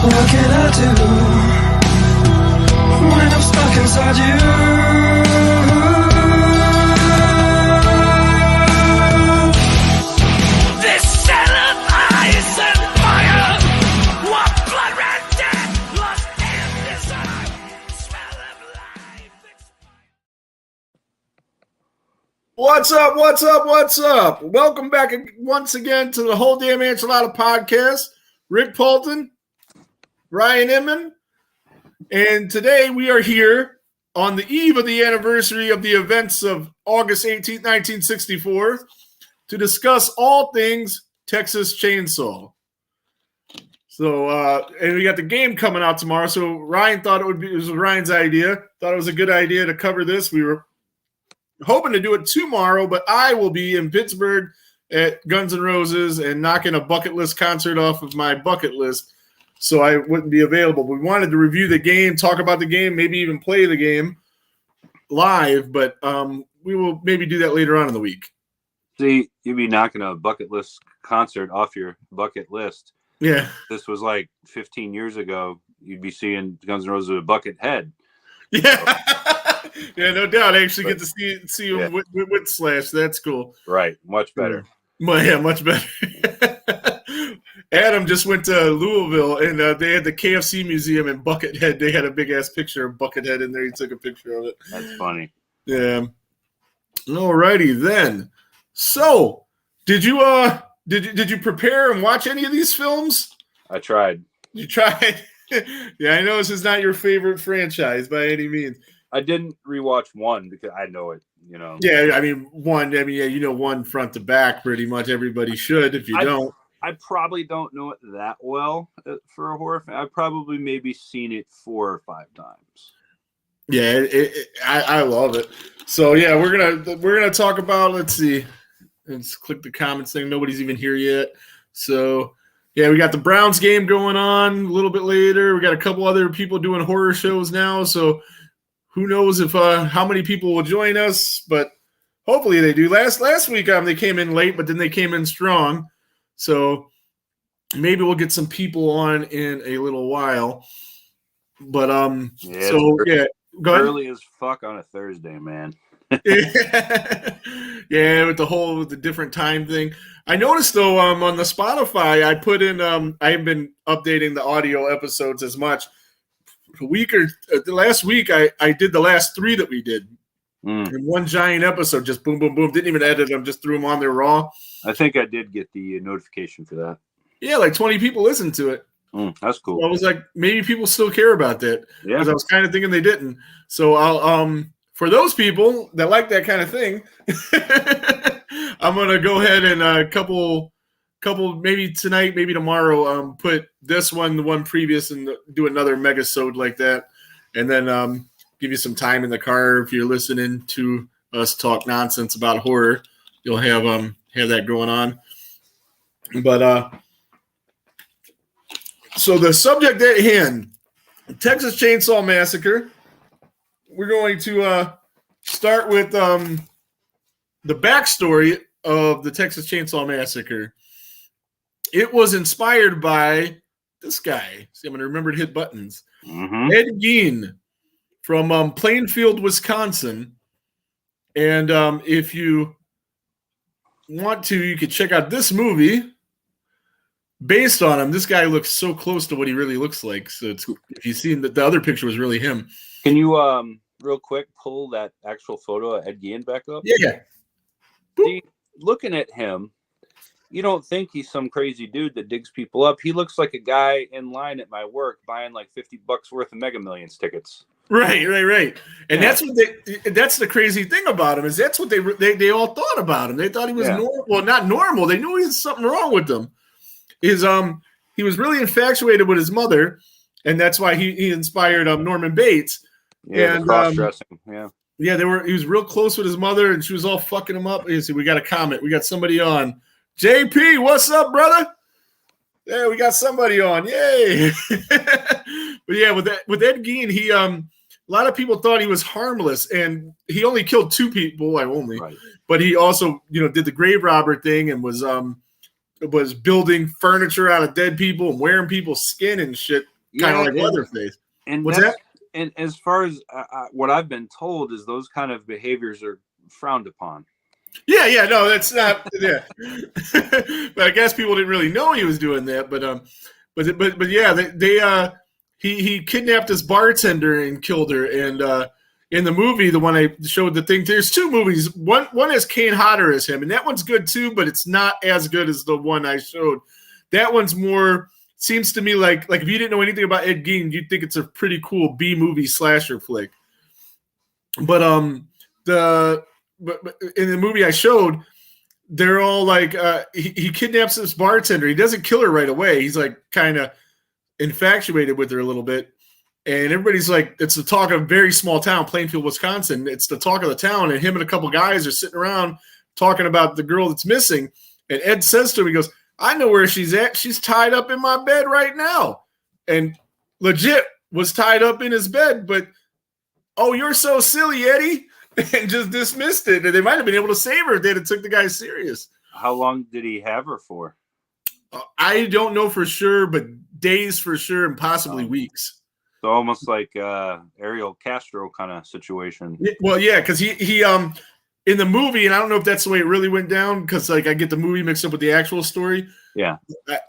What can I do when I'm stuck inside you? This cell of ice and fire, what blood red death, lost in desire, smell of life. What's up? Welcome back once again to the Whole Damn Enchilada podcast. Rick Paulton, Ryan Inman, and today we are here on the eve of the anniversary of the events of August 18th, 1964, to discuss all things Texas Chainsaw. So, and we got the game coming out tomorrow, so Ryan thought it was Ryan's idea, thought it was a good idea to cover this. We were hoping to do it tomorrow, but I will be in Pittsburgh at Guns N' Roses and knocking a bucket list concert off of my bucket list, so I wouldn't be available. We wanted to review the game, talk about the game, maybe even play the game live, but we will maybe do that later on in the week. See, you'd be knocking a bucket list concert off your bucket list. Yeah. This was like 15 years ago. You'd be seeing Guns N' Roses with a bucket head. Yeah. Yeah, no doubt. I actually get to see him with Slash. That's cool. Right. Much better. Yeah, much better. Adam just went to Louisville, and they had the KFC museum in Buckethead. They had a big-ass picture of Buckethead in there. He took a picture of it. That's funny. Yeah. Alrighty, then. So, did you prepare and watch any of these films? I tried. You tried? Yeah, I know this is not your favorite franchise by any means. I didn't rewatch one because I know it, you know. Yeah, I mean, one front to back pretty much. Everybody should. If you don't. I probably don't know it that well for a horror fan. I've probably maybe seen it 4 or 5 times. Yeah, I love it. So, yeah, we're gonna talk about, let's see. Let's click the comments thing. Nobody's even here yet. So, yeah, we got the Browns game going on a little bit later. We got a couple other people doing horror shows now. So, who knows if how many people will join us, but hopefully they do. Last week they came in late, but then they came in strong. So maybe we'll get some people on in a little while. But go ahead. Early as fuck on a Thursday, man. Yeah, with the different time thing. I noticed though on the Spotify I put in I haven't been updating the audio episodes as much. The last week I did the last 3 that we did in one giant episode, just boom, boom, boom. Didn't even edit them, just threw them on there raw. I think I did get the notification for that. Yeah, like 20 people listened to it. That's cool. So I was like, maybe people still care about that. Yeah, because I was kind of thinking they didn't. So I'll for those people that like that kind of thing, I'm gonna go ahead and couple maybe tonight, maybe tomorrow, put this one, the one previous, and do another megasode like that, and then give you some time in the car if you're listening to us talk nonsense about horror. You'll have that going on. But so the subject at hand, Texas Chainsaw Massacre. We're going to start with the backstory of the Texas Chainsaw Massacre. It was inspired by this guy. See, I'm going to remember to hit buttons. Mm-hmm. Ed Gein from Plainfield, Wisconsin. And if you want to, you could check out this movie based on him. This guy looks so close to what he really looks like. So if you've seen the other picture was really him. Can you real quick pull that actual photo of Ed Gein back up? Yeah. See, looking at him, you don't think he's some crazy dude that digs people up. He looks like a guy in line at my work buying like $50 worth of Mega Millions tickets. Right. And that's the crazy thing about him is that's what they all thought about him. They thought he was normal. Well, not normal. They knew he had something wrong with him. He was really infatuated with his mother, and that's why he inspired Norman Bates. Yeah, and cross-dressing. He was real close with his mother, and she was all fucking him up. You see, we got a comment. We got somebody on. JP, what's up, brother? Yeah, we got somebody on. Yay! But yeah, with Ed Gein, he a lot of people thought he was harmless, and he only killed 2 people. Right. But he also, did the grave robber thing and was building furniture out of dead people and wearing people's skin and shit kind of like and, Leatherface. and What's that's that? and as far as what I've been told is those kind of behaviors are frowned upon. Yeah, no, that's not. Yeah, but I guess people didn't really know he was doing that. But yeah, he kidnapped this bartender and killed her. And in the movie, the one I showed the thing, there's two movies. One has Kane Hodder as him, and that one's good too, but it's not as good as the one I showed. That one's more seems to me like if you didn't know anything about Ed Gein, you'd think it's a pretty cool B movie slasher flick. But but in the movie I showed, they're all like he kidnaps this bartender. He doesn't kill her right away. He's like kind of infatuated with her a little bit, and everybody's like, it's the talk of a very small town, Plainfield, Wisconsin. It's the talk of the town, and him and a couple guys are sitting around talking about the girl that's missing. And Ed says to him, he goes, "I know where she's at. She's tied up in my bed right now," and legit was tied up in his bed. But oh, you're so silly, Eddie. And just dismissed it. And they might have been able to save her if they had took the guy serious. How long did he have her for? I don't know for sure, but days for sure, and possibly weeks. So almost like Ariel Castro kind of situation. Well, yeah, because he in the movie, and I don't know if that's the way it really went down, because like I get the movie mixed up with the actual story. Yeah.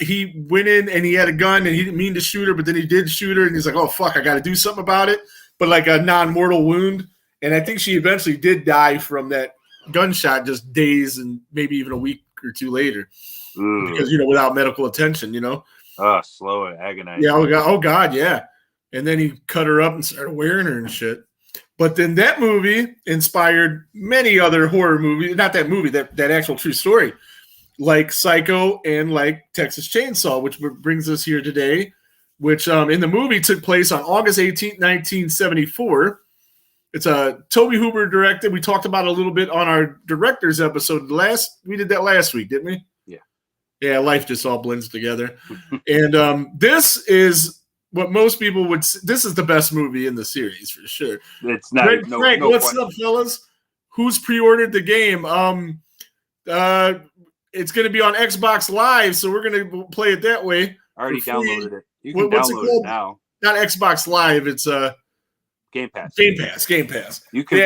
He went in and he had a gun and he didn't mean to shoot her, but then he did shoot her, and he's like, "Oh fuck, I got to do something about it." But like a non-mortal wound. And I think she eventually did die from that gunshot just days and maybe even a week or two later. Because, without medical attention, Slow and agonizing. Yeah, oh God, yeah. And then he cut her up and started wearing her and shit. But then that movie inspired many other horror movies. Not that movie, that actual true story. Like Psycho and like Texas Chainsaw, which brings us here today. Which in the movie took place on August 18th, 1974. It's a Toby Hooper directed. We talked about it a little bit on our director's episode. We did that last week, didn't we? Yeah. Yeah, life just all blends together. And this is what most people would. This is the best movie in the series for sure. It's not. Frank, what's up, fellas? Who's pre-ordered the game? It's going to be on Xbox Live, so we're going to play it that way. I already downloaded it. You can download it now. Not Xbox Live. It's Game Pass. Game Pass. You can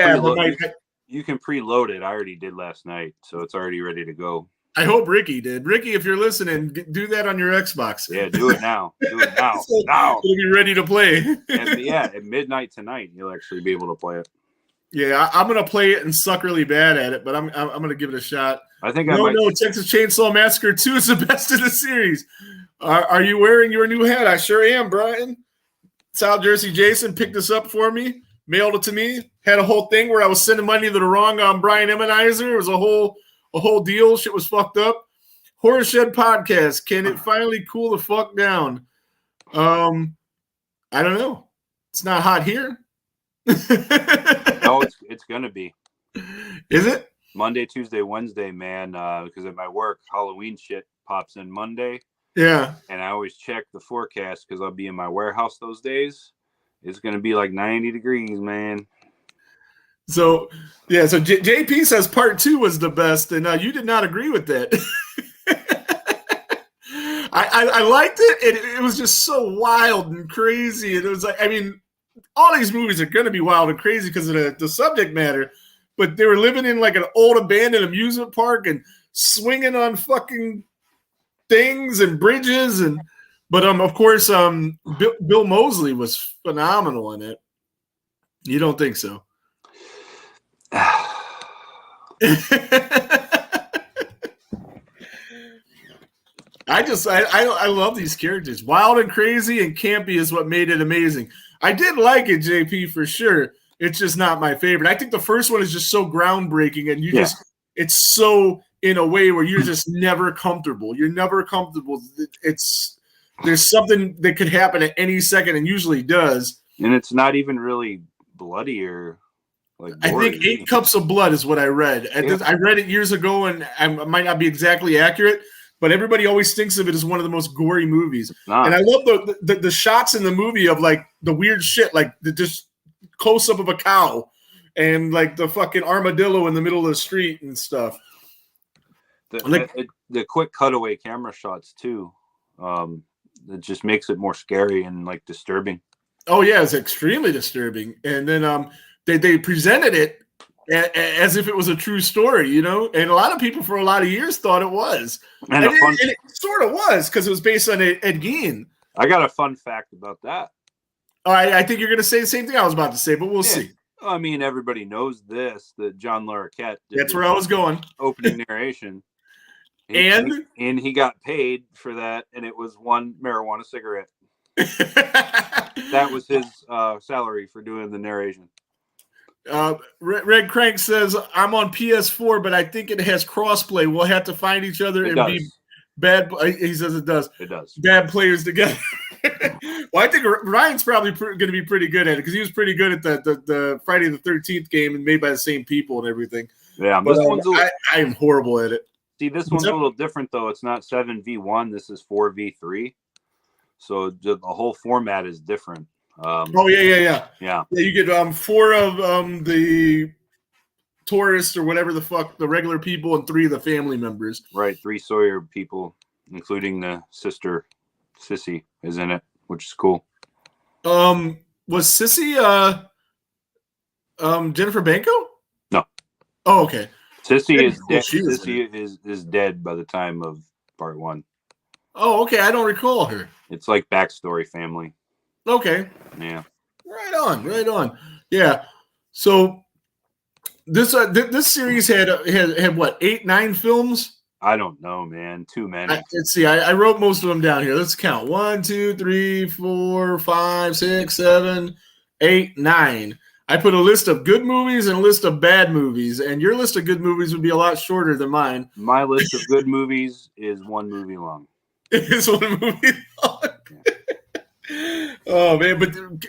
you can preload it. I already did last night, so it's already ready to go. I hope Ricky did. Ricky, if you're listening, do that on your Xbox. Yeah, do it now. Do it now. So now. It'll be ready to play. At midnight tonight, you'll actually be able to play it. Yeah, I'm gonna play it and suck really bad at it, but I'm gonna give it a shot. I think Texas Chainsaw Massacre 2 is the best of the series. Are you wearing your new hat? I sure am, Brian. South Jersey Jason picked this up for me, mailed it to me. Had a whole thing where I was sending money to the wrong Brian Emmenizer. It was a whole deal. Shit was fucked up. Horror Shed Podcast. Can it finally cool the fuck down? I don't know. It's not hot here. No, it's gonna be. Is it? Monday, Tuesday, Wednesday, man. Because at my work, Halloween shit pops in Monday. Yeah. And I always check the forecast because I'll be in my warehouse those days. It's going to be like 90 degrees, man. So, yeah. So JP says part 2 was the best, and you did not agree with that. I liked it. It was just so wild and crazy. And it was like, I mean, all these movies are going to be wild and crazy because of the subject matter. But they were living in like an old abandoned amusement park and swinging on fucking things and bridges but of course Bill Moseley was phenomenal in it. You don't think so? I love these characters. Wild and crazy and campy is what made it amazing. I did like it, JP, for sure. It's just not my favorite. I think the first one is just so groundbreaking, and it's so in a way where you're just never comfortable. You're never comfortable. There's something that could happen at any second, and usually does. And it's not even really bloody or like I think 8 cups of blood is what I read. I read it years ago, and I might not be exactly accurate, but everybody always thinks of it as one of the most gory movies. And I love the shots in the movie of like the weird shit, like the just close up of a cow and like the fucking armadillo in the middle of the street and stuff. The quick cutaway camera shots too. it just makes it more scary and like disturbing. Oh yeah, it's extremely disturbing. And then they presented it as if it was a true story, you know. And a lot of people for a lot of years thought it was, And it sort of was because it was based on Ed Gein. I got a fun fact about that. All right, I think you're going to say the same thing I was about to say, but we'll see. I mean, everybody knows this, that John Larroquette did. That's where I was going. Opening narration. And he got paid for that, and it was one marijuana cigarette. That was his salary for doing the narration. Red Crank says, I'm on PS4, but I think it has crossplay. We'll have to find each other be bad. He says it does. It does. Bad players together. Well, I think Ryan's probably going to be pretty good at it because he was pretty good at the Friday the 13th game and made by the same people and everything. Yeah, but I am horrible at it. See, this one's a little different, though. It's not 7v1. This is 4v3. So the whole format is different. Yeah. You get 4 of the tourists or whatever the fuck, the regular people, and 3 of the family members. Right, 3 Sawyer people, including the sister Sissy is in it, which is cool. Was Sissy Jennifer Banco? No. Oh, okay. Sissy is dead. Sissy is dead by the time of part 1. Oh, okay. I don't recall her. It's like backstory family. Okay. Yeah. Right on. Yeah. So this series had what, 8, 9 films? I don't know, man. Too many. Let's see. I wrote most of them down here. Let's count. 1, 2, 3, 4, 5, 6, 7, 8, 9. I put a list of good movies and a list of bad movies, and your list of good movies would be a lot shorter than mine. My list of good movies is 1 movie long. It's 1 movie long. Oh man,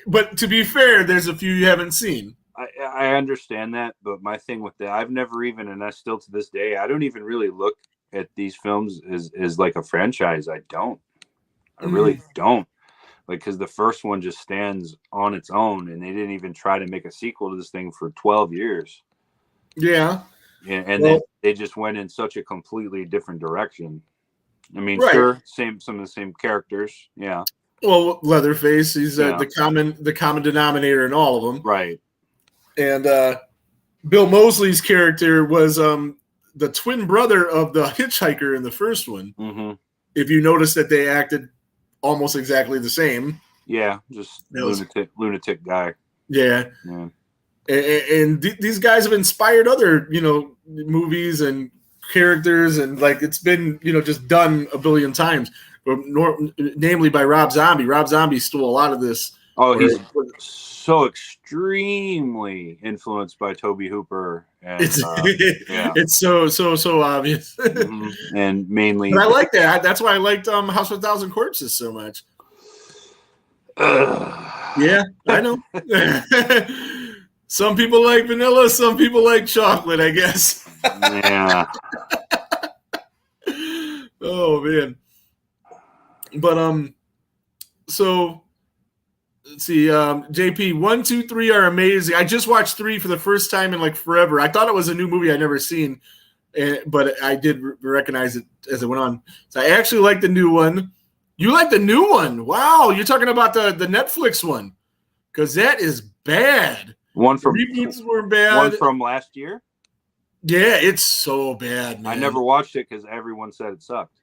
but to be fair, there's a few you haven't seen. I understand that, but my thing with that, I've never even, and I still to this day, I don't even really look at these films as like a franchise. I really don't. Like, because the first one just stands on its own, and they didn't even try to make a sequel to this thing for 12 years. Yeah. And then they just went in such a completely different direction. I mean, sure, some of the same characters, yeah. Well, Leatherface, he's the common denominator in all of them, right? And Bill Moseley's character was the twin brother of the hitchhiker in the first one. Mm-hmm. If you notice that they acted almost exactly the same. Yeah, just lunatic guy. Yeah. And these guys have inspired other, movies and characters, and like it's been, just done a billion times. Namely by Rob Zombie. Rob Zombie stole a lot of this. Oh, he's so extremely influenced by Tobe Hooper. And, it's so obvious. Mm-hmm. And mainly, but I like that. That's why I liked House of a Thousand Corpses so much. Yeah, I know. Some people like vanilla, some people like chocolate, I guess. Yeah. Oh man. But so let's see, JP, 1, 2, 3 are amazing. I just watched 3 for the first time in like forever. I thought it was a new movie I'd never seen, but I did recognize it as it went on. So I actually like the new one. You like the new one? Wow, you're talking about the Netflix one, because that is bad. Reboots were bad. One from last year. Yeah, it's so bad, man. I never watched it because everyone said it sucked.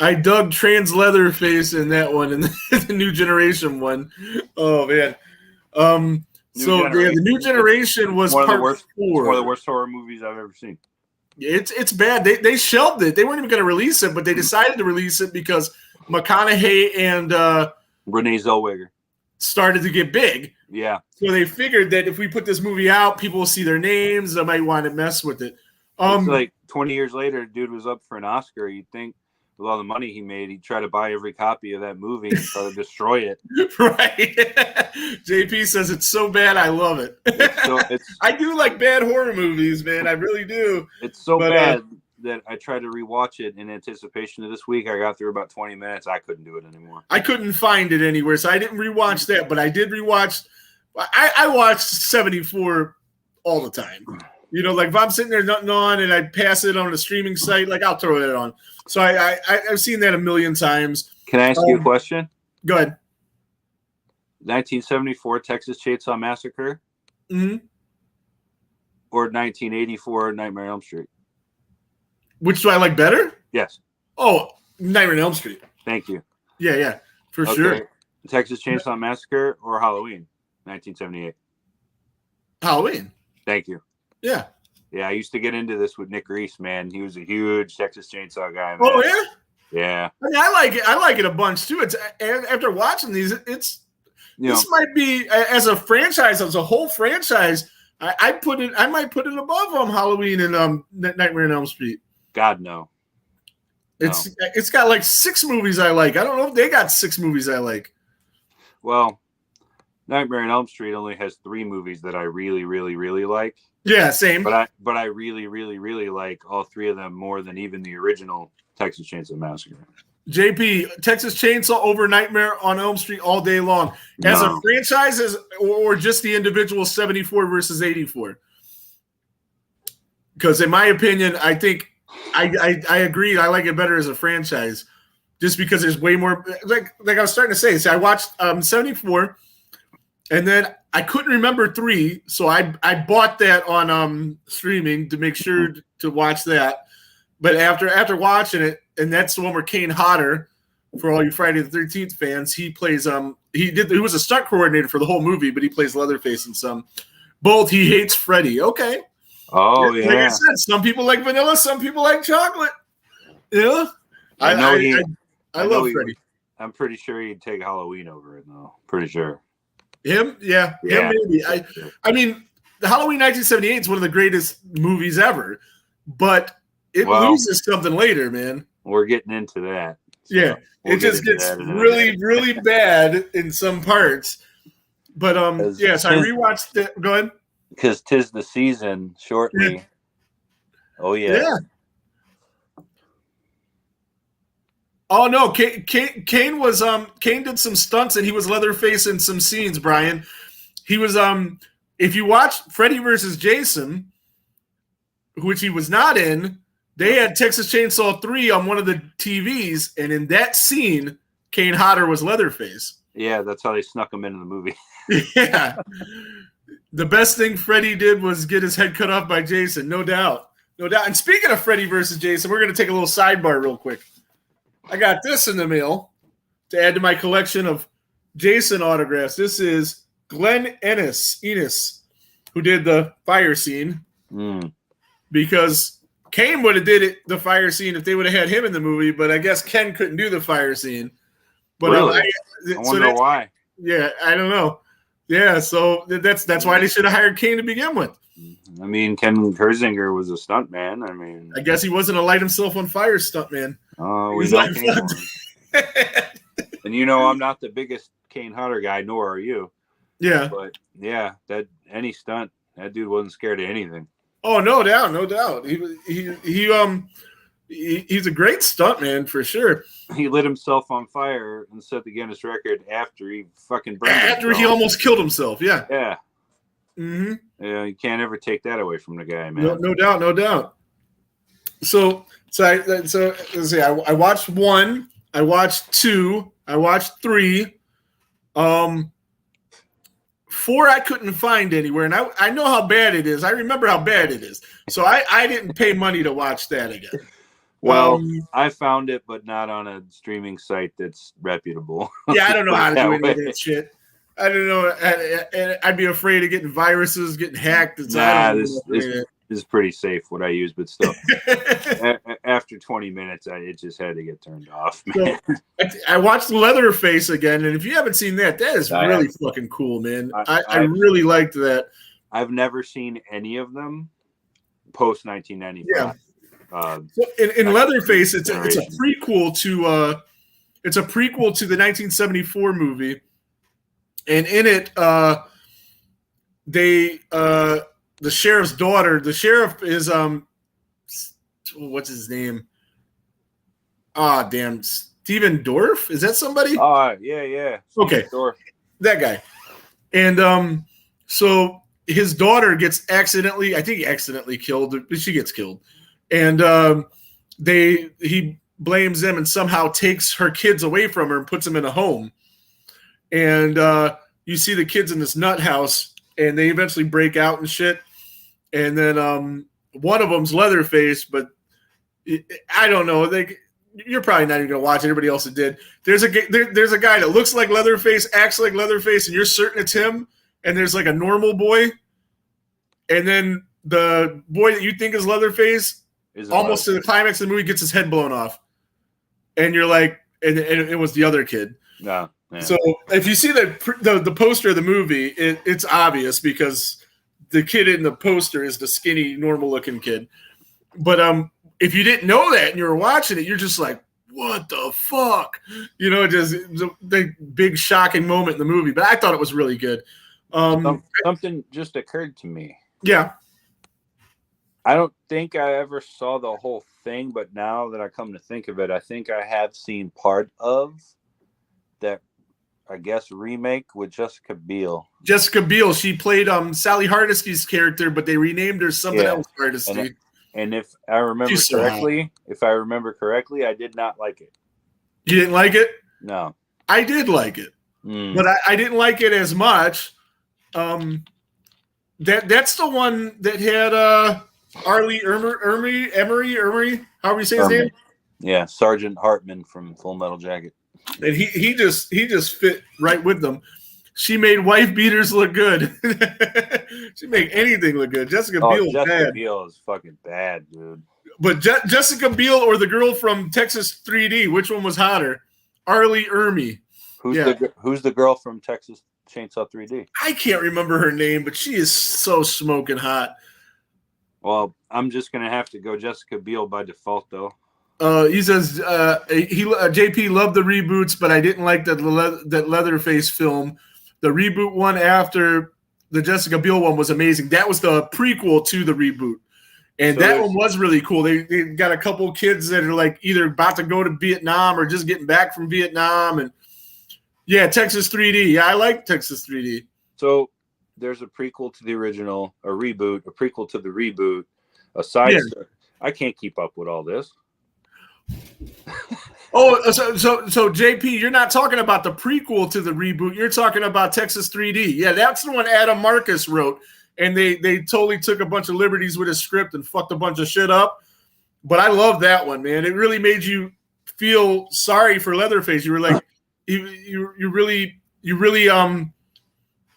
I dug Trans Leatherface in that one and the New Generation one. Oh man. The New Generation was part 4. One of the worst horror movies I've ever seen. It's bad. They shelved it. They weren't even going to release it, but they decided to release it because McConaughey and Renee Zellweger started to get big. Yeah. So they figured that if we put this movie out, people will see their names. They might want to mess with it. It's like 20 years later, dude was up for an Oscar. You'd think with all the money he made, he'd try to buy every copy of that movie and try to destroy it. Right. JP says it's so bad, I love it. I do like bad horror movies, man. I really do. It's so bad that I tried to rewatch it in anticipation of this week. I got through about 20 minutes. I couldn't do it anymore. I couldn't find it anywhere, so I didn't rewatch that, but I did rewatch. I watched 74 all the time. Like if I'm sitting there nothing on and I pass it on a streaming site, like I'll throw it on. So I've seen that a million times. Can I ask you a question? Go ahead. 1974 Texas Chainsaw Massacre Hmm. or 1984 Nightmare on Elm Street? Which do I like better? Yes. Oh, Nightmare on Elm Street. Thank you. Yeah, for sure. Texas Chainsaw Massacre or Halloween, 1978? Halloween. Thank you. Yeah. Yeah, I used to get into this with Nick Reese, man. He was a huge Texas Chainsaw guy, man. Oh yeah. Yeah. I mean, I like it. I like it a bunch too. It's after watching these, this might be as a franchise, as a whole franchise. I might put it above Halloween and Nightmare on Elm Street. God no. It's got like 6 movies I like. I don't know if they got 6 movies I like. Well, Nightmare on Elm Street only has 3 movies that I really, really, really like. Yeah, same. But I really, really, really like all 3 of them more than even the original Texas Chainsaw Massacre. JP, Texas Chainsaw over Nightmare on Elm Street all day long. As a franchise, or just the individual 74 versus 84? Because in my opinion, I think I agree. I like it better as a franchise, just because there's way more. Like I was starting to say. So I watched 74, and then I couldn't remember 3, so I bought that on streaming to make sure to watch that. But after watching it, and that's the one where Kane Hodder, for all you Friday the 13th fans, he plays he was a stunt coordinator for the whole movie, but he plays Leatherface in some. Both he hates Freddy. Okay. Oh yeah. Like I said, some people like vanilla, some people like chocolate. Yeah. I love Freddy. I'm pretty sure he'd take Halloween over it though. Pretty sure. Him? Yeah. Him maybe. I mean, the Halloween 1978 is one of the greatest movies ever, but it loses something later, man. We're getting into that. So yeah. It just gets really, really bad in some parts. But so I rewatched it. Go ahead. Because 'tis the season shortly. Yeah. Oh yeah. Yeah. Oh no, Kane was Kane did some stunts and he was Leatherface in some scenes, Brian. He was if you watch Freddy versus Jason, which he was not in, they had Texas Chainsaw 3 on one of the TVs, and in that scene, Kane Hodder was Leatherface. Yeah, that's how they snuck him into the movie. Yeah. The best thing Freddy did was get his head cut off by Jason, no doubt. No doubt. And speaking of Freddy versus Jason, we're going to take a little sidebar real quick. I got this in the mail to add to my collection of Jason autographs. This is Glenn Enos, who did the fire scene. Because Kane would have did the fire scene if they would have had him in the movie, but I guess Ken couldn't do the fire scene. But really? I wonder why. Yeah, I don't know. Yeah, so that's why they should have hired Kane to begin with. I mean, Ken Herzinger was a stunt man. I mean, I guess he wasn't a light himself on fire stunt man. Oh, we know Kane. And you know, I'm not the biggest Kane Hodder guy, nor are you. Yeah. But yeah, that any stunt, that dude wasn't scared of anything. Oh, no doubt, no doubt. He's a great stunt man for sure. He lit himself on fire and set the Guinness record after he fucking burned himself. He almost killed himself. Yeah. Yeah. Mm-hmm. Yeah, you can't ever take that away from the guy, man. No doubt, no doubt. So let's see. I watched 1. I watched 2. I watched 3. 4 I couldn't find anywhere, and I know how bad it is. I remember how bad it is. So I didn't pay money to watch that again. Well, I found it, but not on a streaming site that's reputable. Yeah, I don't know how to do any of that shit. I don't know. I'd be afraid of getting viruses, getting hacked. This is pretty safe what I use, but still, after 20 minutes, it just had to get turned off. Man. So, I watched Leatherface again, and if you haven't seen that is really fucking cool, man. I really liked that. I've never seen any of them post 1995. Yeah. So in Leatherface, it's a prequel to the 1974 movie, and in it, the sheriff's daughter. The sheriff is what's his name? Damn, Steven Dorff. Is that somebody? Yeah. Okay, Dorff. That guy. And so his daughter gets accidentally killed. She gets killed, and he blames them and somehow takes her kids away from her and puts them in a home. And you see the kids in this nut house, and they eventually break out and shit. And then one of them's Leatherface, but I don't know. You're probably not even gonna watch it. Everybody else that did. There's a guy that looks like Leatherface, acts like Leatherface, and you're certain it's him. And there's like a normal boy, and then the boy that you think is Leatherface, almost to the climax of the movie, gets his head blown off, and you're like, and it was the other kid. No. Yeah. So if you see the poster of the movie, it's obvious because the kid in the poster is the skinny, normal-looking kid. But if you didn't know that and you were watching it, you're just like, what the fuck? You know, just the big shocking moment in the movie. But I thought it was really good. Something just occurred to me. Yeah. I don't think I ever saw the whole thing, but now that I come to think of it, I think I have seen part of that, I guess, remake with Jessica Biel. Jessica Biel, she played Sally Hardisty's character, but they renamed her something else Hardesty. And if I remember correctly, I did not like it. You didn't like it? No. I did like it. But I didn't like it as much. That's the one that had Arlie Emery, however you say his name. Yeah, Sergeant Hartman from Full Metal Jacket. And he just fit right with them. She made wife beaters look good. She made anything look good. Jessica Biel is fucking bad, dude. But Jessica Biel or the girl from Texas 3D, which one was hotter? Arlie Ermy. Who's the girl from Texas Chainsaw 3D? I can't remember her name, but she is so smoking hot. Well, I'm just gonna have to go Jessica Biel by default, though. He says JP loved the reboots, but I didn't like that Leatherface film. The reboot one after the Jessica Biel one was amazing. That was the prequel to the reboot, and so that one was really cool. They got a couple kids that are like either about to go to Vietnam or just getting back from Vietnam, and yeah, Texas 3D. Yeah, I like Texas 3D. So there's a prequel to the original, a reboot, a prequel to the reboot, a side story. I can't keep up with all this. Oh, so JP, you're not talking about the prequel to the reboot. You're talking about Texas 3D. Yeah, that's the one Adam Marcus wrote, and they totally took a bunch of liberties with his script and fucked a bunch of shit up. But I love that one, man. It really made you feel sorry for Leatherface. You were like, you really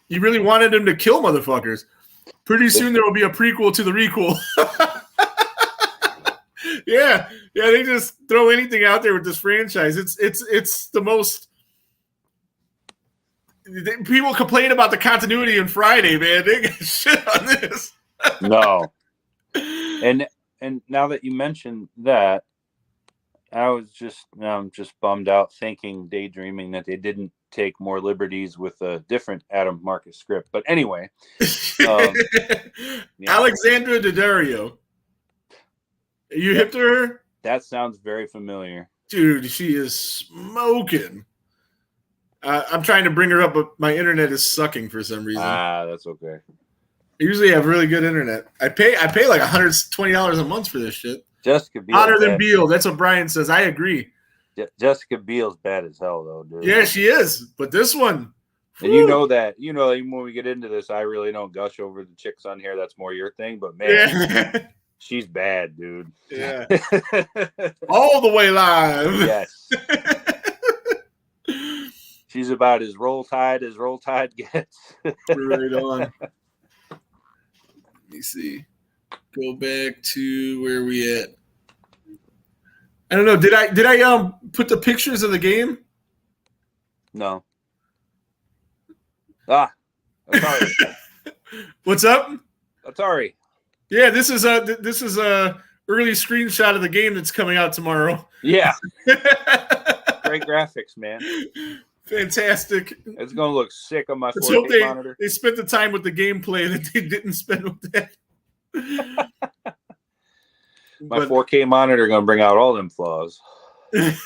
wanted him to kill motherfuckers. Pretty soon there will be a prequel to the requel. Yeah, they just throw anything out there with this franchise. It's the most. People complain about the continuity in Friday, man. They get shit on this. No, and now that you mentioned that, I'm just bummed out, daydreaming that they didn't take more liberties with a different Adam Marcus script. But anyway, Alexandra Daddario. Are you hip to her? That sounds very familiar. Dude, she is smoking. I'm trying to bring her up, but my internet is sucking for some reason. That's okay. I usually have really good internet. I pay like $120 a month for this shit. Jessica Biel. Hotter than Biel. That's what Brian says. I agree. Jessica Biel's bad as hell, though, dude. Yeah, she is. But this one. And you know that. You know, even when we get into this, I really don't gush over the chicks on here. That's more your thing. But, man. Yeah. She's bad, dude. Yeah. All the way live. Yes. She's about as roll tide gets. Right on. Let me see. Go back to where we at. I don't know. Did I put the pictures of the game? No. Atari. What's up? Atari. Yeah, this is a early screenshot of the game that's coming out tomorrow. Yeah. Great graphics, man. Fantastic. It's gonna look sick on my 4K monitor. They spent the time with the gameplay that they didn't spend with that. My 4K monitor gonna bring out all them flaws. Did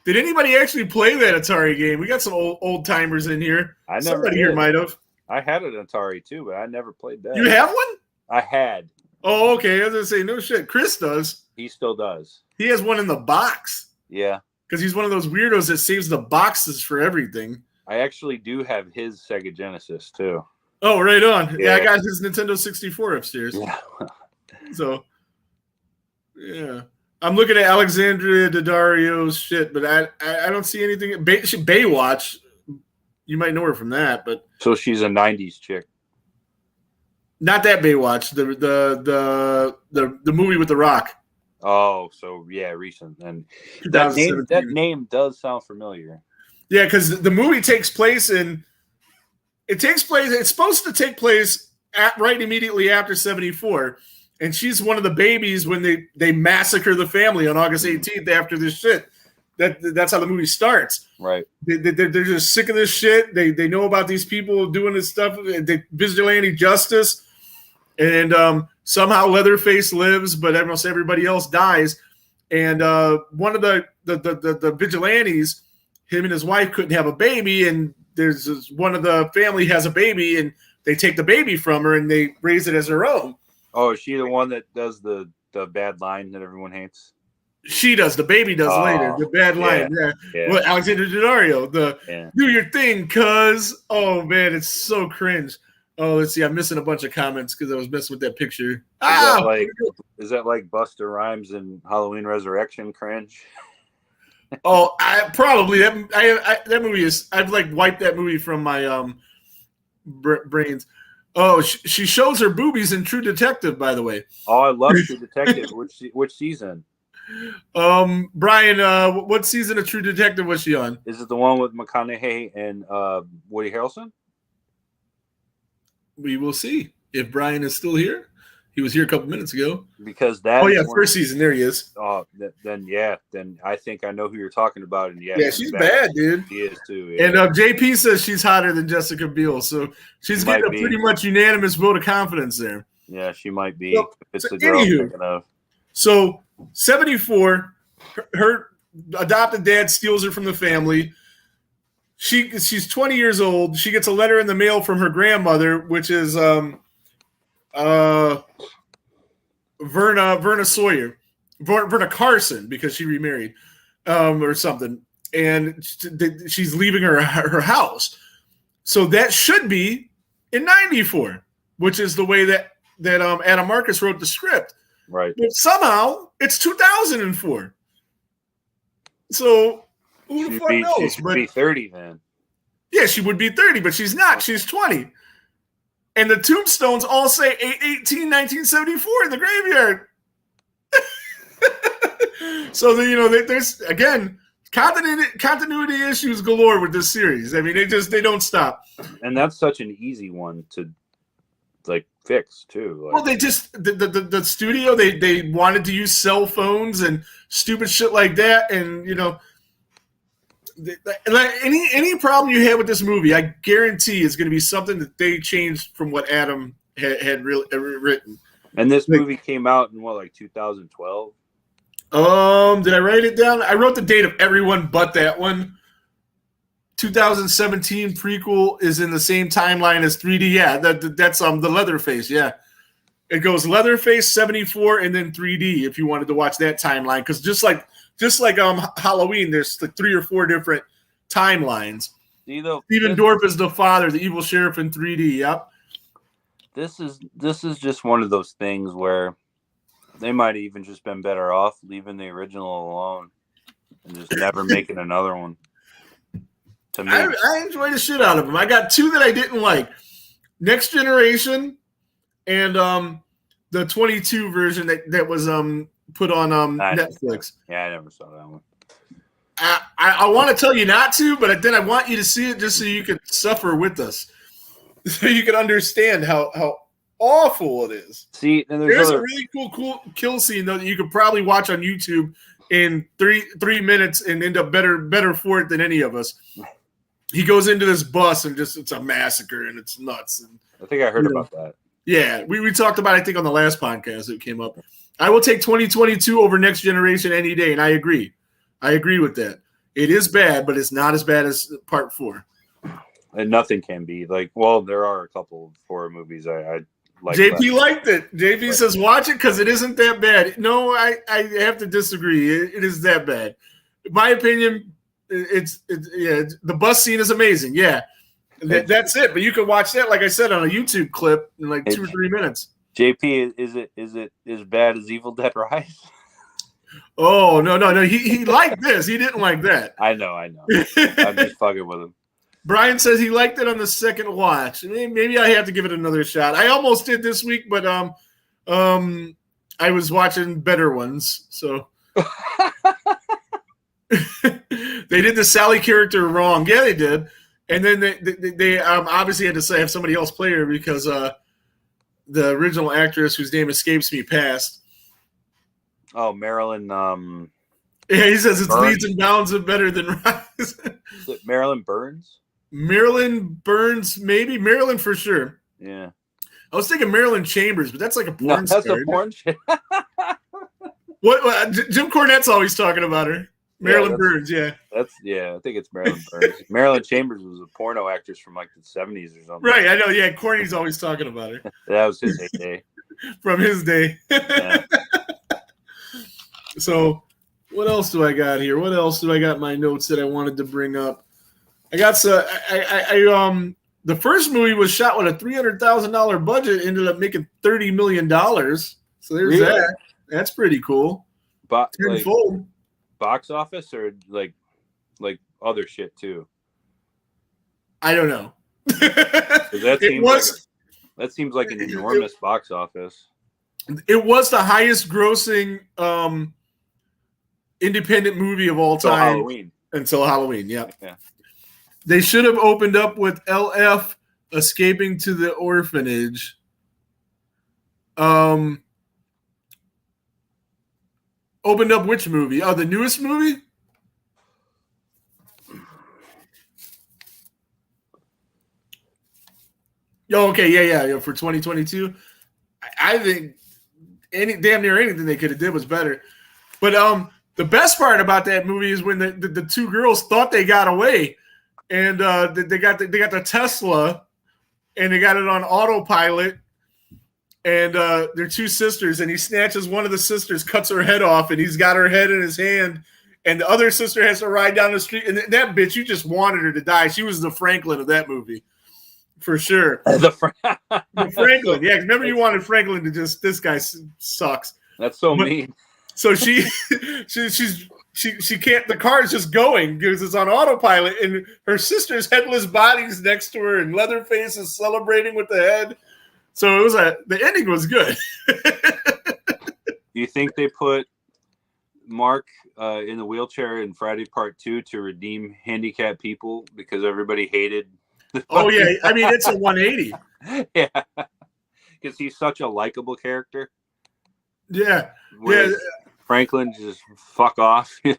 anybody actually play that Atari game? We got some old timers in here. Somebody here might have. I had an Atari too, but I never played that. You have one? I had. Oh, okay. I was gonna say no shit. Chris does. He still does. He has one in the box Yeah. because he's one of those weirdos that saves the boxes for everything. I actually do have his Sega Genesis too. Oh, right on. Yeah, I Yeah. got his Nintendo 64 upstairs. Yeah. So, yeah. I'm looking at Alexandria Daddario's shit, but I don't see anything. Baywatch, you might know her from that, but So she's a 90s chick. not that Baywatch. The movie with The Rock. Oh, so yeah, recent. And that 2017. name does sound familiar. Yeah, because the movie takes place it's supposed to take place right immediately after 74. And she's one of the babies when they massacre the family on August 18th after this shit. That's how the movie starts. Right. They're just sick of this shit. They know about these people doing this stuff. Vigilante justice. And somehow Leatherface lives, but almost everybody else dies. And one of the vigilantes, him and his wife couldn't have a baby. And there's one of the family has a baby, and they take the baby from her and they raise it as their own. Oh, is she the one that does the bad line that everyone hates? She does. The baby does later. The bad line. Yeah. Well, Alexander Daddario, do your thing, cuz. Oh, man, it's so cringe. Oh, let's see. I'm missing a bunch of comments because I was messing with that picture. Is that like Busta Rhymes and Halloween Resurrection cringe? Oh, probably. That movie is. I've like wiped that movie from my brains. Oh, she shows her boobies in True Detective, by the way. Oh, I love True Detective. Which season? Brian, what season of True Detective was she on? Is it the one with McConaughey and Woody Harrelson? We will see if Brian is still here. He was here a couple minutes ago. Because that. Oh yeah, first season. There he is. Oh, then I think I know who you're talking about. And yeah, she's bad, dude. She is too. Yeah. And JP says she's hotter than Jessica Biel, so she's getting a pretty much unanimous vote of confidence there. Yeah, she might be. If it's the girl I'm thinking of. So 74, her adopted dad steals her from the family. She's 20 years old. She gets a letter in the mail from her grandmother, which is Verna Sawyer, Verna Carson, because she remarried or something, and she's leaving her house. So that should be in 94, which is the way that Adam Marcus wrote the script. Right. But somehow it's 2004. So who the fuck knows? She should be 30 then. Yeah, she would be 30, but she's not. She's 20. And the tombstones all say 8/18/1974 in the graveyard. So there's again continuity issues galore with this series. I mean, they don't stop. And that's such an easy one to like fix too. Well, they just the studio they wanted to use cell phones and stupid shit like that, and any problem you had with this movie, I guarantee is going to be something that they changed from what Adam had really written. And this movie came out in what, like 2012? Did I write it down? I wrote the date of everyone but that one. 2017 prequel is in the same timeline as 3D. Yeah, that's the Leatherface. Yeah, it goes Leatherface 74 and then 3D if you wanted to watch that timeline, because just like Halloween, there's like 3 or 4 different timelines. Stephen Dorff is the father, the evil sheriff in 3D. Yep. This is just one of those things where they might even just been better off leaving the original alone and just never making another one. To me, I enjoyed the shit out of them. I got 2 that I didn't like: Next Generation and the 22 version that was put on Netflix. Yeah, I never saw that one. I want to tell you not to, but then I want you to see it just so you could suffer with us, so you can understand how awful it is. See, and there's a really cool kill scene though that you could probably watch on YouTube in three minutes and end up better for it than any of us. He goes into this bus and it's a massacre and it's nuts. And I think I heard about that. Yeah, we talked about it, I think on the last podcast it came up. I will take 2022 over Next Generation any day, and I agree. I agree with that. It is bad, but it's not as bad as Part 4. And nothing can be like. Well, there are a couple of horror movies I like JP liked it. JP says watch it because it isn't that bad. No, I have to disagree. It is that bad. In my opinion, the bus scene is amazing. Yeah. That's it. But you can watch that, like I said, on a YouTube clip in like 2 or 3 minutes. JP, is it as bad as Evil Dead Rise? Oh no. He liked this. He didn't like that. I know. I'm just fucking with him. Brian says he liked it on the second watch. Maybe I have to give it another shot. I almost did this week, but I was watching better ones. So they did the Sally character wrong. Yeah, they did. And then they obviously had to have somebody else play her because the original actress, whose name escapes me, passed. Oh, Marilyn. Yeah, he says it's Burns? leads and bounds are better than Rise. Is it Marilyn Burns? Marilyn Burns, maybe. Marilyn for sure. Yeah. I was thinking Marilyn Chambers, but that's like a porn No, that's star. a porn shit. What Jim Cornette's always talking about her. Marilyn Burns, yeah. I think it's Marilyn Burns. Marilyn Chambers was a porno actress from like the 70s or something. Right, I know. Yeah, Corny's always talking about her. That was his heyday. From his day. Yeah. So, what else do I got here? What else do I got in my notes that I wanted to bring up? I got the first movie was shot with a $300,000 budget, ended up making $30 million. So there's that. That's pretty cool. Tenfold. Box office or like other shit too? I don't know. That seems like an enormous box office. It was the highest grossing independent movie of all time until Halloween. Yep. Yeah. They should have opened up with LF escaping to the orphanage. Opened up which movie? Oh, the newest movie? Oh, okay, yeah. For 2022, I think damn near anything they could have did was better. But the best part about that movie is when the two girls thought they got away, and they got the Tesla, and they got it on autopilot. And they're two sisters, and he snatches one of the sisters, cuts her head off, and he's got her head in his hand. And the other sister has to ride down the street. And that bitch, you just wanted her to die. She was the Franklin of that movie, for sure. The Franklin, yeah. Remember, you wanted Franklin to just, this guy sucks. That's so mean. So she can't. The car is just going because it's on autopilot, and her sister's headless body's next to her, and Leatherface is celebrating with the head. So it was the ending was good. Do you think they put Mark in the wheelchair in Friday Part 2 to redeem handicapped people because everybody hated? Oh yeah, I mean it's a 180. Yeah, because he's such a likable character. Yeah, Franklin just fuck off. Yeah,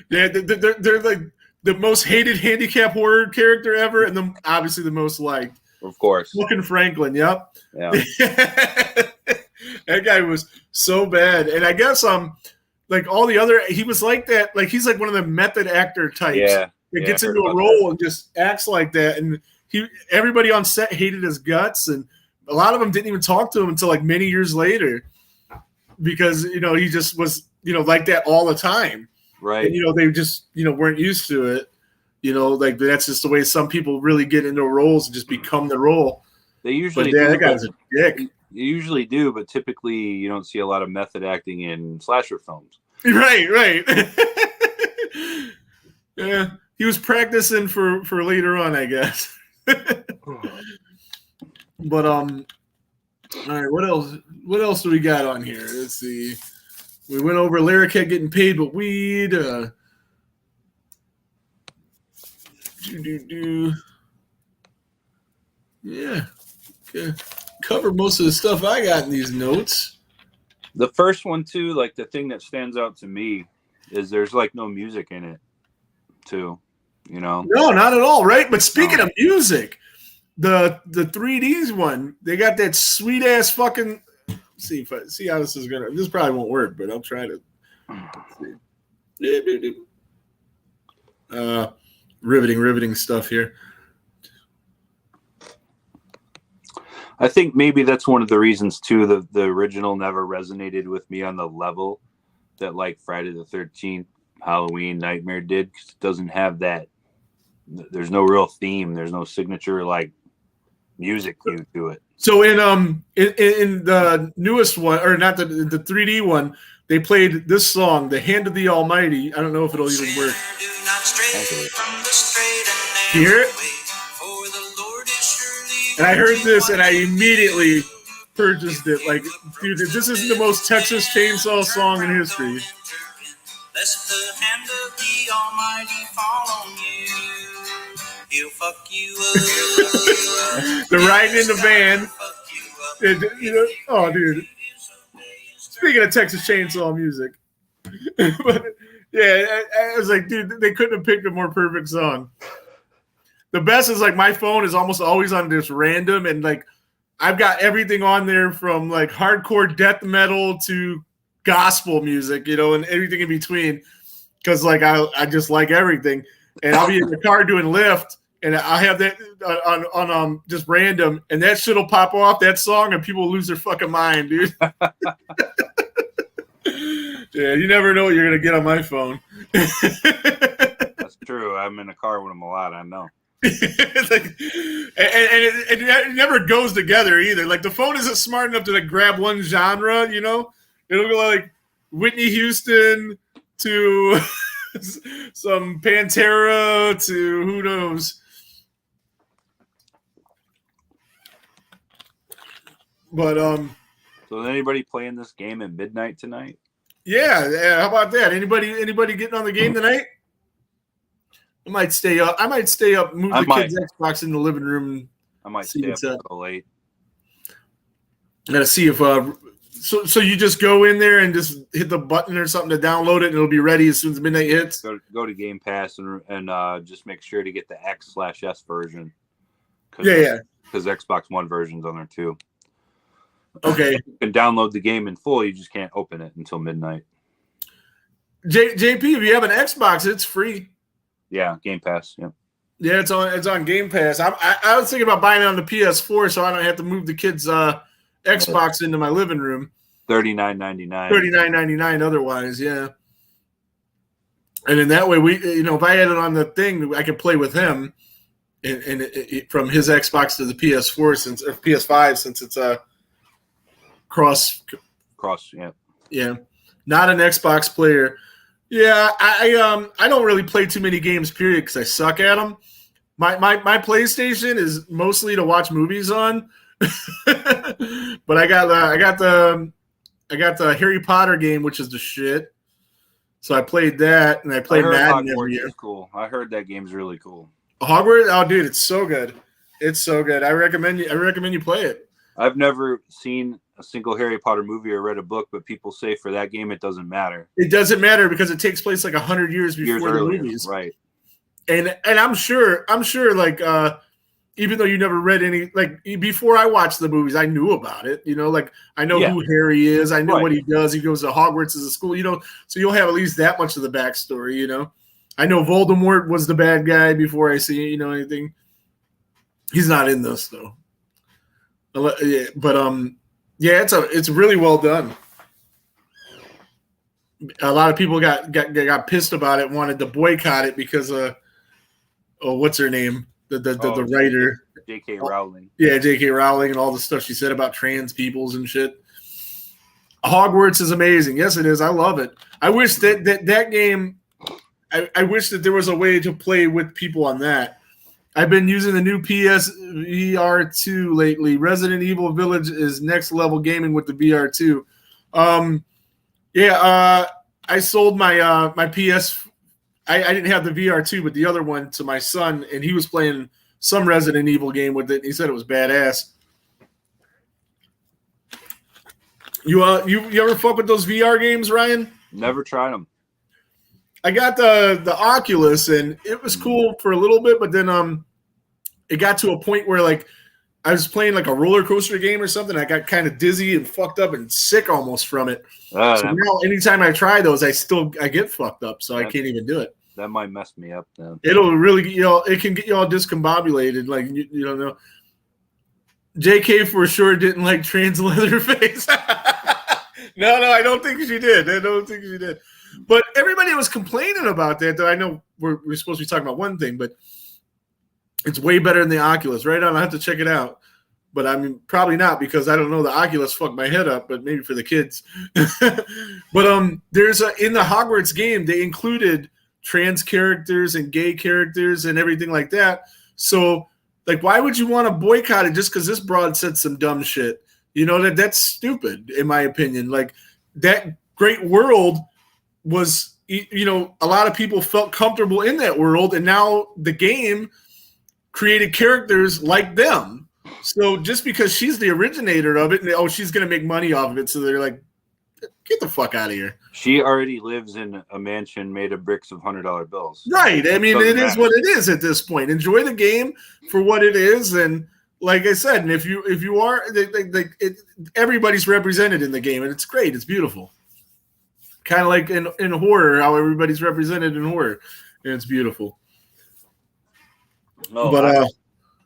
they're like the most hated handicap horror character ever, and obviously the most liked. Of course. Looking Franklin, yep. Yeah. That guy was so bad. And I guess like all the other, he was like that, like he's like one of the method actor types. Yeah. That gets into a role and just acts like that. And everybody on set hated his guts, and a lot of them didn't even talk to him until like many years later. Because, he just was, like that all the time. Right. And, they just, weren't used to it. Like that's just the way some people really get into roles and just become the role. They usually that guy's a dick. You usually do, but typically you don't see a lot of method acting in slasher films. Right. Yeah, he was practicing for later on, I guess. But all right, what else? What else do we got on here? Let's see. We went over Larriquette getting paid, but weed. Yeah. Okay. Cover most of the stuff I got in these notes. The first one too, like the thing that stands out to me is there's like no music in it too, No, not at all, right? But speaking of music, the 3Ds one, they got that sweet ass fucking see how this is gonna, this probably won't work, but I'll try to see. Riveting stuff here. I think maybe that's one of the reasons too. The original never resonated with me on the level that like Friday the 13th, Halloween, Nightmare did, because it doesn't have that. There's no real theme. There's no signature like music cue to it. So in the newest one, or not the 3D one, they played this song, "The Hand of the Almighty." I don't know if it'll even work. You hear it? And I heard this, and I immediately purchased it. Like, dude, this isn't the most Texas Chainsaw song in history. Lest the hand of the Almighty fall on you. He'll fuck you up. They're riding in the van. Oh, dude. Speaking of Texas Chainsaw music. But, yeah, I was like, dude, they couldn't have picked a more perfect song. The best is, like, my phone is almost always on this random, and, like, I've got everything on there from, like, hardcore death metal to gospel music, and everything in between, because, like, I just like everything. And I'll be in the car doing Lyft, and I'll have that on just random, and that shit will pop off, that song, and people will lose their fucking mind, dude. Yeah, you never know what you're going to get on my phone. That's true. I'm in the car with them a lot, I know. Like, and it never goes together either. Like, the phone isn't smart enough to, like, grab one genre, It'll go like Whitney Houston to some Pantera to who knows. But So is anybody playing this game at midnight tonight? yeah. How about that? Anybody getting on the game tonight? I might stay up. Move the kids' Xbox in the living room. I might stay up a little late. I gotta see if so you just go in there and just hit the button or something to download it, and it'll be ready as soon as midnight hits. Go to Game Pass and just make sure to get the X/S version. Yeah. Because Xbox One version's on there too. Okay. You can download the game in full. You just can't open it until midnight. JP, if you have an Xbox, it's free. Yeah, Game Pass. Yeah. Yeah, it's on Game Pass. I was thinking about buying it on the PS4, so I don't have to move the kids' Xbox into my living room. $39.99. $39.99 otherwise, yeah. And in that way, if I had it on the thing, I could play with him, and from his Xbox to the PS4 or PS5 since it's a cross. Yeah, not an Xbox player. Yeah, I don't really play too many games, period, because I suck at them. My PlayStation is mostly to watch movies on. But I got the Harry Potter game, which is the shit. So I played that, and I played Madden every year. Cool. I heard that game's really cool. Hogwarts, oh dude, it's so good. It's so good. I recommend you play it. I've never seen a single Harry Potter movie or read a book, but people say for that game it doesn't matter. It doesn't matter because it takes place like 100 years before the movies, right? And I'm sure like even though you never read any, like before I watched the movies, I knew about it. Like I know who Harry is. I know what he does. He goes to Hogwarts as a school. So you'll have at least that much of the backstory. I know Voldemort was the bad guy before I see anything. He's not in this though. Yeah, but yeah, it's really well done. A lot of people got pissed about it, wanted to boycott it because what's her name? The writer. J.K. Rowling. Yeah, J.K. Rowling and all the stuff she said about trans peoples and shit. Hogwarts is amazing. Yes, it is. I love it. I wish that game. I wish that there was a way to play with people on that. I've been using the new PS VR2 lately. Resident Evil Village is next level gaming with the VR2. I sold my PS. I didn't have the VR2, but the other one to my son, and he was playing some Resident Evil game with it. He said it was badass. You ever fuck with those VR games, Ryan? Never tried them. I got the Oculus, and it was cool for a little bit, but then it got to a point where like I was playing like a roller coaster game or something. I got kind of dizzy and fucked up and sick almost from it. So now anytime I try those, I get fucked up, so I can't even do it. That might mess me up then. It'll really it can get you all discombobulated, like you don't know. JK for sure didn't like trans Leatherface. No, I don't think she did. But everybody was complaining about that, though. I know we're supposed to be talking about one thing, but it's way better than the Oculus. Right on, I have to check it out. But I mean, probably not, because I don't know. The Oculus fucked my head up, but maybe for the kids. But there's in the Hogwarts game, they included trans characters and gay characters and everything like that. So, like, why would you want to boycott it just because this broad said some dumb shit? You know, that's stupid, in my opinion. Like, that great world was, you know, a lot of people felt comfortable in that world, and now the game created characters like them. So just because she's the originator of it, and she's going to make money off of it, so they're like, get the fuck out of here. She already lives in a mansion made of bricks of $100 bills. Right. I mean, it is what it is at this point. Enjoy the game for what it is, and like I said, and if you are, everybody's represented in the game, and it's great. It's beautiful. Kind of like in horror, how everybody's represented in horror, and it's beautiful. Oh, but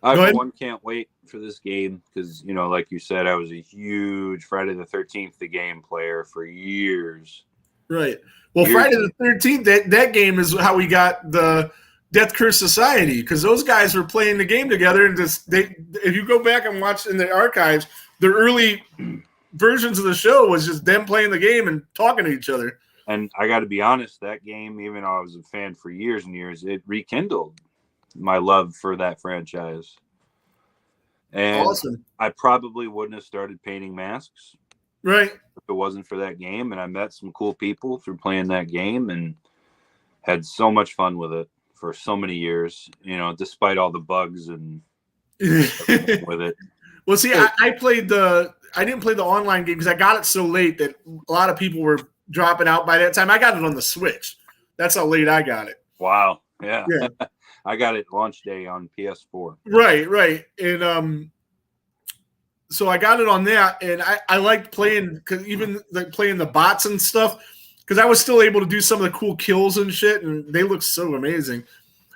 I for one can't wait for this game because, you know, like you said, I was a huge Friday the 13th the game player for years. Right. Well, Friday the 13th, that game is how we got the Death Curse Society, because those guys were playing the game together, and if you go back and watch in the archives, the early versions of the show was just them playing the game and talking to each other. And I got to be honest, that game, even though I was a fan for years and years, it rekindled my love for that franchise. And awesome. I probably wouldn't have started painting masks, right, if it wasn't for that game. And I met some cool people through playing that game and had so much fun with it for so many years, you know, despite all the bugs and with it. Well, see, I didn't play the online game because I got it so late that a lot of people were dropping out by that time. I got it on the Switch. That's how late I got it. Wow. Yeah. I got it launch day on PS4. Right. And so I got it on that, and I liked playing, because even like playing the bots and stuff, because I was still able to do some of the cool kills and shit, and they look so amazing.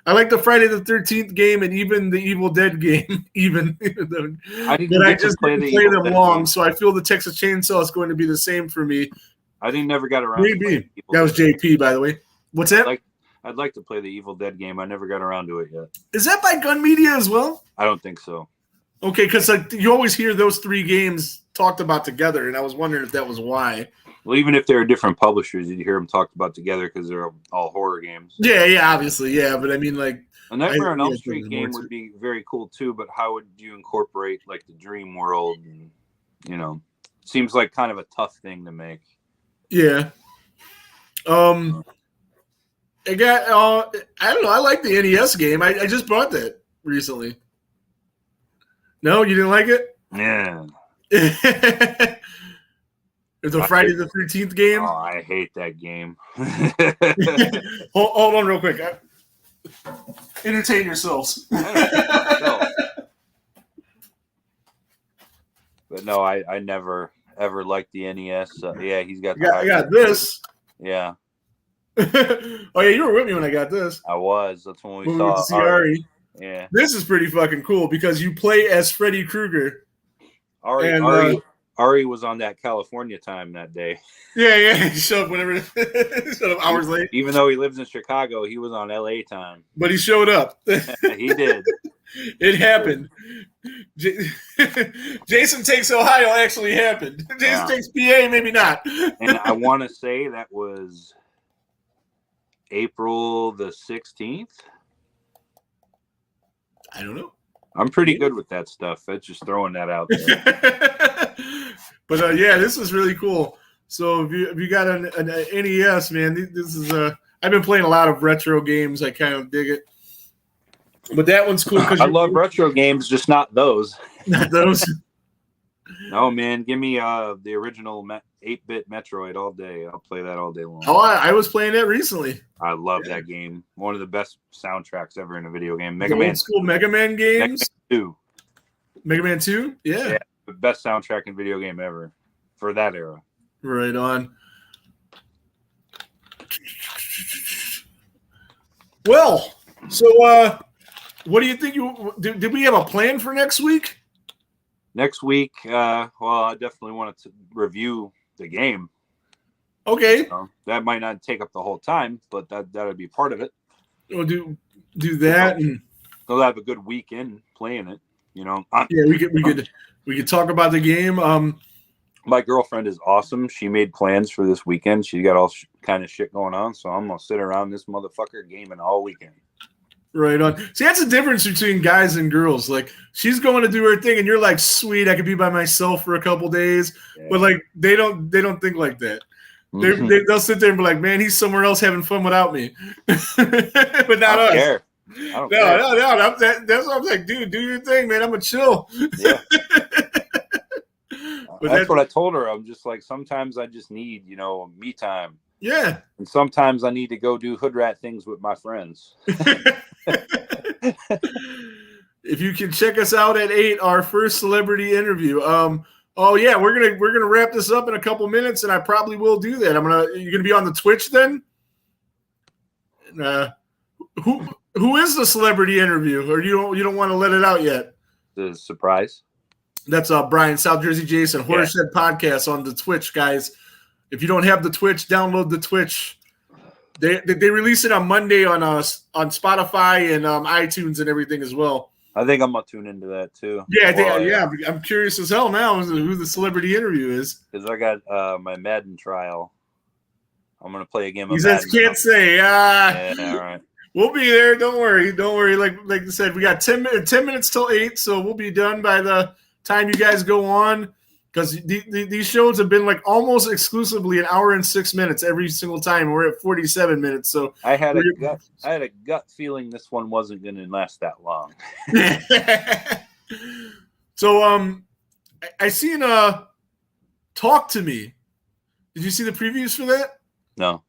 I like the Friday the 13th game and even the Evil Dead game, but I just didn't play them long, so I feel the Texas Chainsaw is going to be the same for me. I never got around to playing Evil Dead. Was JP, by the way. What's that? I'd like to play the Evil Dead game. I never got around to it yet. Is that by Gun Media as well? I don't think so. Okay, because like you always hear those three games talked about together, and I was wondering if that was why. Well, even if they're different publishers, you'd hear them talked about together because they're all horror games. Yeah, obviously, yeah. But I mean, like, a Nightmare on Elm Street game would be very cool too. But how would you incorporate like the dream world? And, you know, seems like kind of a tough thing to make. Yeah. I got. I don't know. I like the NES game. I just bought that recently. No, you didn't like it? Yeah. It's a Friday the 13th game. Oh, I hate that game. hold on real quick. Entertain yourselves. But no, I never ever liked the NES. Yeah, he's got. I got this. Yeah. Oh yeah, you were with me when I got this. I was. That's when we saw Ari. Yeah. This is pretty fucking cool because you play as Freddy Krueger. Ari was on that California time that day. Yeah. He showed up whenever. Showed up hours late. Even though he lives in Chicago, he was on LA time. But he showed up. He did. It happened. Jason Takes Ohio actually happened. Jason Takes PA, maybe not. And I want to say that was April the 16th. I don't know. I'm pretty good with that stuff. It's just throwing that out there. But yeah, this is really cool. So if you got an NES, man, this is I've been playing a lot of retro games. I kind of dig it. But that one's cool because I love retro games, just not those. Not those. No, man, give me the original 8-bit Metroid all day. I'll play that all day long. Oh, I was playing that recently. I love that game. One of the best soundtracks ever in a video game. Old-school Mega Man games. Mega Man 2? Yeah. The best soundtrack in video game ever for that era. Right on. Well, so what do you think? Did we have a plan for next week? Next week, well, I definitely wanted to review the game. Okay. That might not take up the whole time, but that would be part of it. We'll do that, and they'll have a good weekend playing it. Yeah, we could talk about the game. My girlfriend is awesome. She made plans for this weekend. She got all kind of shit going on, so I'm gonna sit around this motherfucker gaming all weekend. Right on. See, that's the difference between guys and girls. Like, she's going to do her thing, and you're like, sweet, I could be by myself for a couple days. Yeah. But like, they don't think like that. They'll sit there and be like, man, he's somewhere else having fun without me. But not us. Care. No. That's what I'm like, dude, do your thing, man. I'm gonna chill. Yeah. That's what I told her. I'm just like, sometimes I just need, me time. Yeah. And sometimes I need to go do hood rat things with my friends. If you can check us out at 8, our first celebrity interview. Oh yeah, we're gonna wrap this up in a couple minutes, and I probably will do that. You're gonna be on the Twitch then. Who is the celebrity interview, or you don't want to let it out yet? The surprise. That's Brian, South Jersey Jason, Horsehead Podcast on the Twitch, guys. If you don't have the Twitch, download the Twitch. They release it on Monday on Spotify and iTunes and everything as well. I think I'm gonna tune into that too. Yeah, I'm curious as hell now who the celebrity interview is. Because I got my Madden trial. I'm gonna play a game of He says Madden. Can't say. Yeah, all right. We'll be there. Don't worry. Like I said, we got 10 minutes till 8, so we'll be done by the time you guys go on. Because these shows have been like almost exclusively an hour and 6 minutes every single time. We're at 47 minutes. So I had a gut feeling this one wasn't going to last that long. So I seen Talk to Me. Did you see the previews for that? No.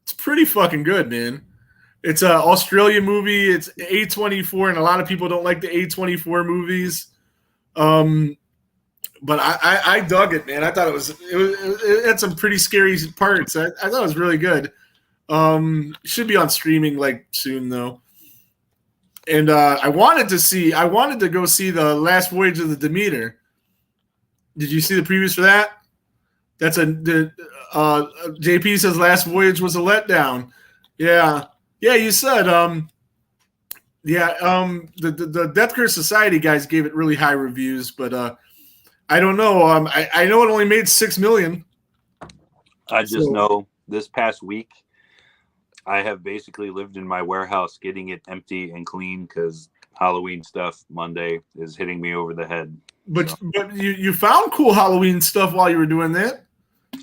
It's pretty fucking good, man. It's an Australian movie. It's A24, and a lot of people don't like the A24 movies. But I dug it, man. I thought it had some pretty scary parts. I thought it was really good. Should be on streaming like soon though. And I wanted to go see the Last Voyage of the Demeter. Did you see the previews for that? That's JP says Last Voyage was a letdown. Yeah, you said the Death Curse Society guys gave it really high reviews, but I don't know. I know it only made $6 million. I just know this past week, I have basically lived in my warehouse getting it empty and clean because Halloween stuff Monday is hitting me over the head. But you found cool Halloween stuff while you were doing that?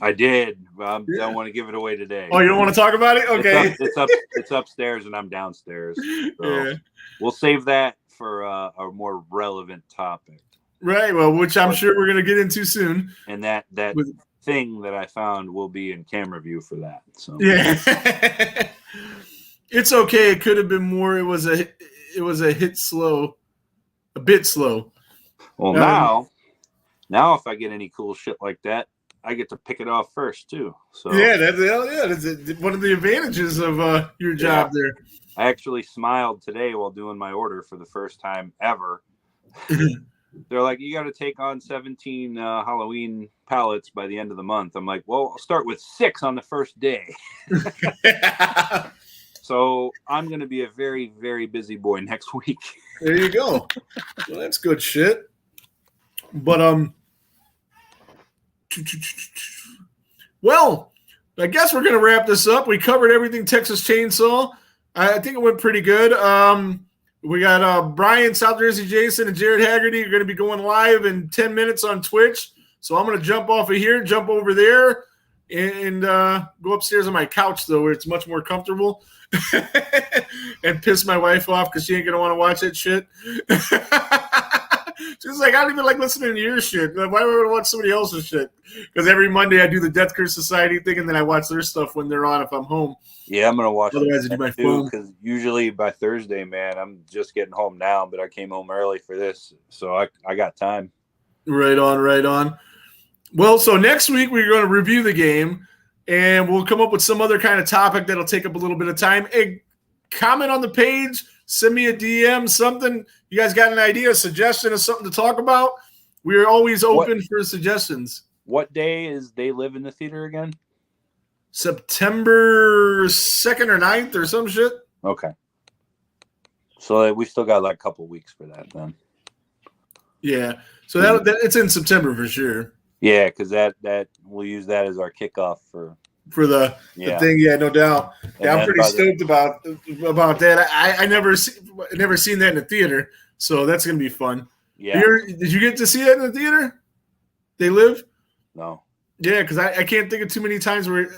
I did. I don't want to give it away today. Oh, you don't want to talk about it? Okay. It's upstairs and I'm downstairs. So we'll save that for a more relevant topic. Right. Well, which I'm sure we're going to get into soon. And that thing that I found will be in camera view for that. So yeah. It's okay. It could have been more. It was a bit slow. Well, now if I get any cool shit like that, I get to pick it off first too. So that's one of the advantages of your job there. I actually smiled today while doing my order for the first time ever. They're like, you got to take on 17 Halloween pallets by the end of the month. I'm like, well, I'll start with 6 on the first day. So I'm going to be a very, very busy boy next week. There you go. Well, that's good shit. But well, I guess we're going to wrap this up. We covered everything Texas Chainsaw. I think it went pretty good. We got Brian, South Jersey Jason, and Jared Haggerty are going to be going live in 10 minutes on Twitch. So I'm going to jump off of here, jump over there, and go upstairs on my couch, though, where it's much more comfortable, and piss my wife off because she ain't going to want to watch that shit. She's like, I don't even like listening to your shit. Why would I want to watch somebody else's shit? Because every Monday I do the Death Curse Society thing, and then I watch their stuff when they're on if I'm home. Yeah, I'm going to watch Otherwise, I do my phone. Because usually by Thursday, man, I'm just getting home now, but I came home early for this, so I got time. Right on. Well, so next week we're going to review the game, and we'll come up with some other kind of topic that'll take up a little bit of time. Hey, comment on the page, send me a DM, something. You guys got an idea, a suggestion of something to talk about? we're always open for suggestions. What day is They Live in the Theater again? September 2nd or 9th or some shit. Okay. So we still got like a couple weeks for that then. Yeah. So that it's in September for sure. Yeah, because that we'll use that as our kickoff for the thing. Yeah, no doubt. Yeah, I'm pretty stoked about that. I never seen that in the theater, so that's gonna be fun. Yeah. Did you get to see that in the theater? They Live? No. Yeah, because I can't think of too many times where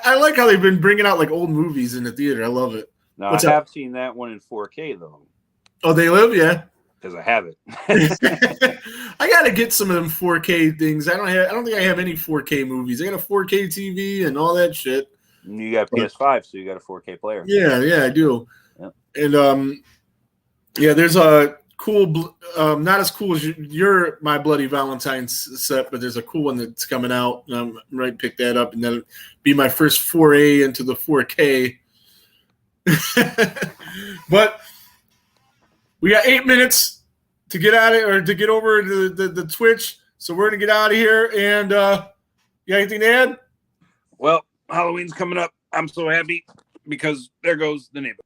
I like how they've been bringing out like old movies in the theater. I love it. No, I have seen that one in 4K though. Oh, They Live, yeah. Because I have it. I gotta get some of them 4K things. I don't think I have any 4K movies. I got a 4K TV and all that shit. You got PS5, so you got a 4K player. Yeah, I do. Yep. And there's a cool, not as cool as your My Bloody Valentine set, but there's a cool one that's coming out. I might pick that up, and then be my first foray into the 4K. But we got 8 minutes to get out of, or to get over to the Twitch, so we're gonna get out of here. And you got anything to add? Well, Halloween's coming up. I'm so happy because there goes the neighbor.